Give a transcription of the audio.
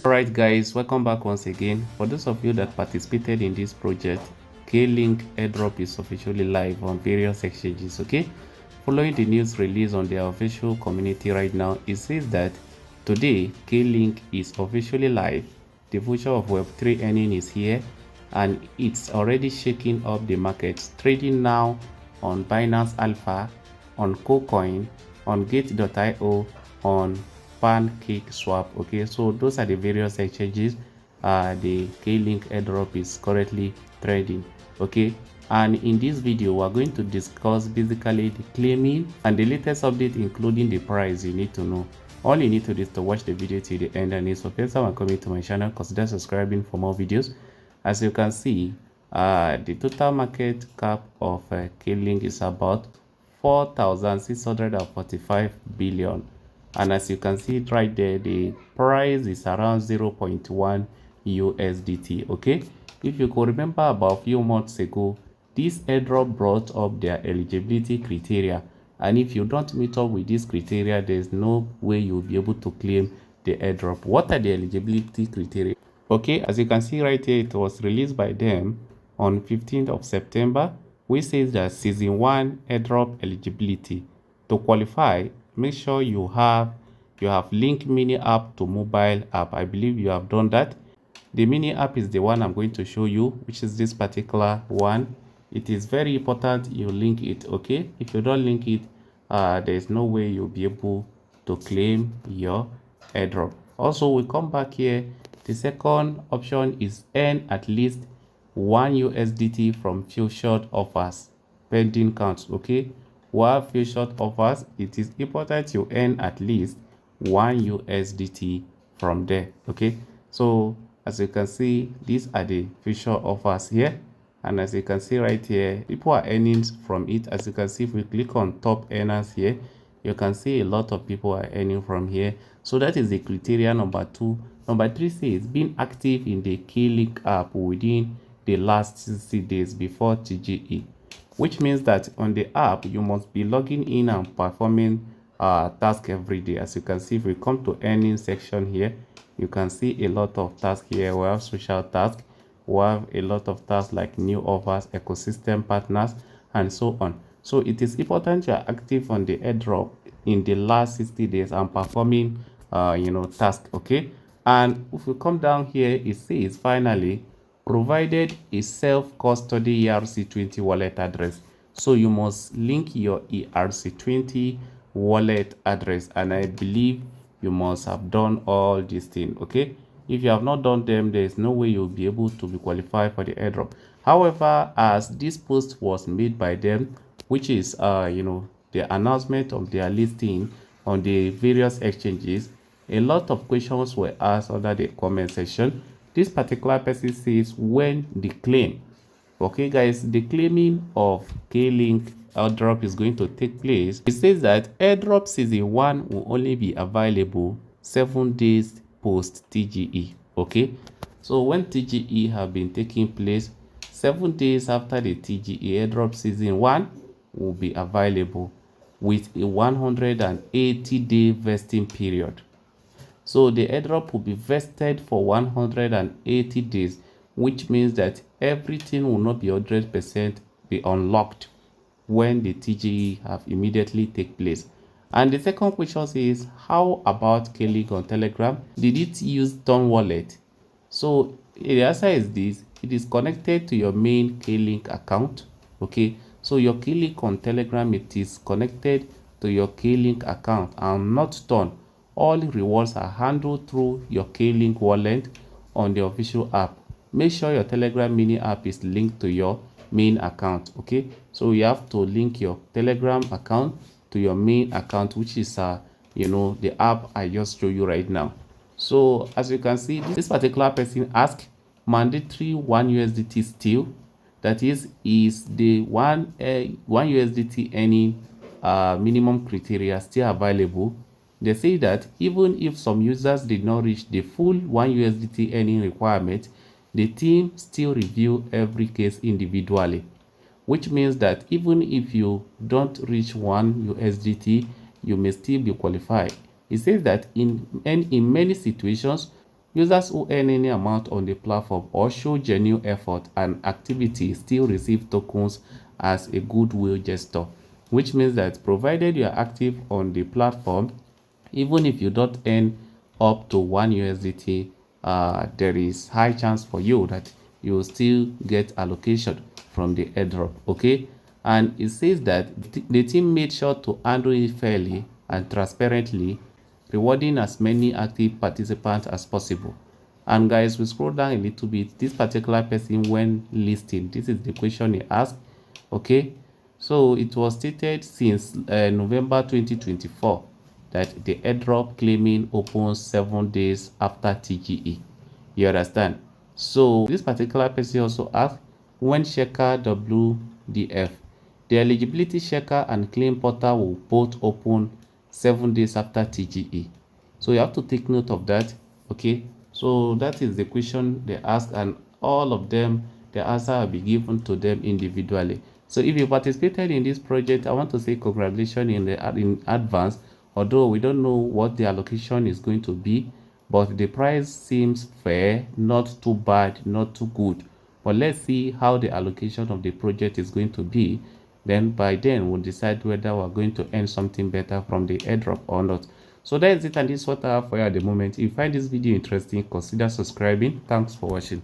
Alright guys, welcome back once again. For those of you that participated in this project, Klink Airdrop is officially live on various exchanges. Okay, following the news release on their official community right now, it says that today Klink is officially live. The future of Web3 earning is here and it's already shaking up the markets, trading now on Binance Alpha, on KuCoin, on Gate.io, on Pancake Swap. Okay, so those are the various exchanges the Klink Airdrop is currently trading. Okay, and in this video we're going to discuss basically the claiming and the latest update, including the price you need to know. All you need to do is to watch the video till the end, and if first time coming to my channel, consider subscribing for more videos. As you can see, the total market cap of Klink is about 4,645 billion, and as you can see it right there, the price is around 0.1 USDT. Okay, if you could remember, about a few months ago this airdrop brought up their eligibility criteria, and if you don't meet up with this criteria, there's no way you'll be able to claim the airdrop. What are the eligibility criteria? Okay, as you can see right here, it was released by them on 15th of September, which says that season 1 airdrop eligibility. To qualify, make sure you have Link mini app to mobile app. I believe you have done that. The mini app is the one I'm going to show you, which is this particular one. It is very important you link it. Okay, if you don't link it, there's no way you'll be able to claim your airdrop. Also, we come back here. The second option is earn at least 1 USDT from featured offers pending counts. Okay, while featured offers, it is important you earn at least 1 USDT from there. Okay, so as you can see, these are the featured offers here, and as you can see right here, people are earning from it. As you can see, if we click on top earners here, you can see a lot of people are earning from here. So that is the criteria number 2. Number 3 says being active in the Klink app within the last 60 days before TGE, which means that on the app you must be logging in and performing tasks every day. As you can see, if we come to earning section here, you can see a lot of tasks here. We have social tasks, we have a lot of tasks like new offers, ecosystem partners, and so on. So it is important you are active on the airdrop in the last 60 days and performing tasks. Okay, and if we come down here, it says finally provided a self-custody ERC20 wallet address. So you must link your ERC20 wallet address, and I believe you must have done all these things. Okay, if you have not done them, there is no way you'll be able to be qualified for the airdrop. However, as this post was made by them, which is the announcement of their listing on the various exchanges, a lot of questions were asked under the comment section. This particular person says when the claim, okay guys, the claiming of Klink airdrop is going to take place. It says that airdrop season 1 will only be available 7 days post TGE. Okay, so when TGE have been taking place, 7 days after the TGE, airdrop season 1 will be available with a 180-day vesting period. So the airdrop will be vested for 180 days, which means that everything will not be 100% be unlocked when the TGE have immediately take place. And the second question is, how about Klink on Telegram? Did it use Ton wallet? So the answer is this: it is connected to your main Klink account. Okay, so your Klink on Telegram, it is connected to your Klink account and not Ton. All rewards are handled through your Klink wallet on the official app. Make sure your Telegram mini app is linked to your main account. Okay, so you have to link your Telegram account to your main account, which is the app I just showed you right now. So as you can see, this particular person asked mandatory 1 USDT still, that is the 1 USDT earning minimum criteria still available. They say that even if some users did not reach the full 1 USDT earning requirement, the team still review every case individually, which means that even if you don't reach 1 USDT, you may still be qualified. It says that in many situations, Users who earn any amount on the platform or show genuine effort and activity still receive tokens as a goodwill gesture, which means that provided you are active on the platform, even if you don't earn up to 1 USDT, there is high chance for you that you will still get allocation from the airdrop. Okay, and it says that the team made sure to handle it fairly and transparently, rewarding as many active participants as possible. And guys, we scroll down a little bit. This particular person, when listing, this is the question he asked. Okay, so it was stated since November 2024 that the airdrop claiming opens 7 days after TGE. You understand? So this particular person also asked, when checker WDF, the eligibility checker and claim portal will both open 7 days after TGE. So you have to take note of that. Okay, so that is the question they ask, and all of them, the answer will be given to them individually. So if you participated in this project, I want to say congratulations in advance. Although we don't know what the allocation is going to be, but the price seems fair, not too bad, not too good. But let's see how the allocation of the project is going to be. Then by then we'll decide whether we're going to earn something better from the airdrop or not. So that is it, and this is what I have for you at the moment. If you find this video interesting, consider subscribing. Thanks for watching.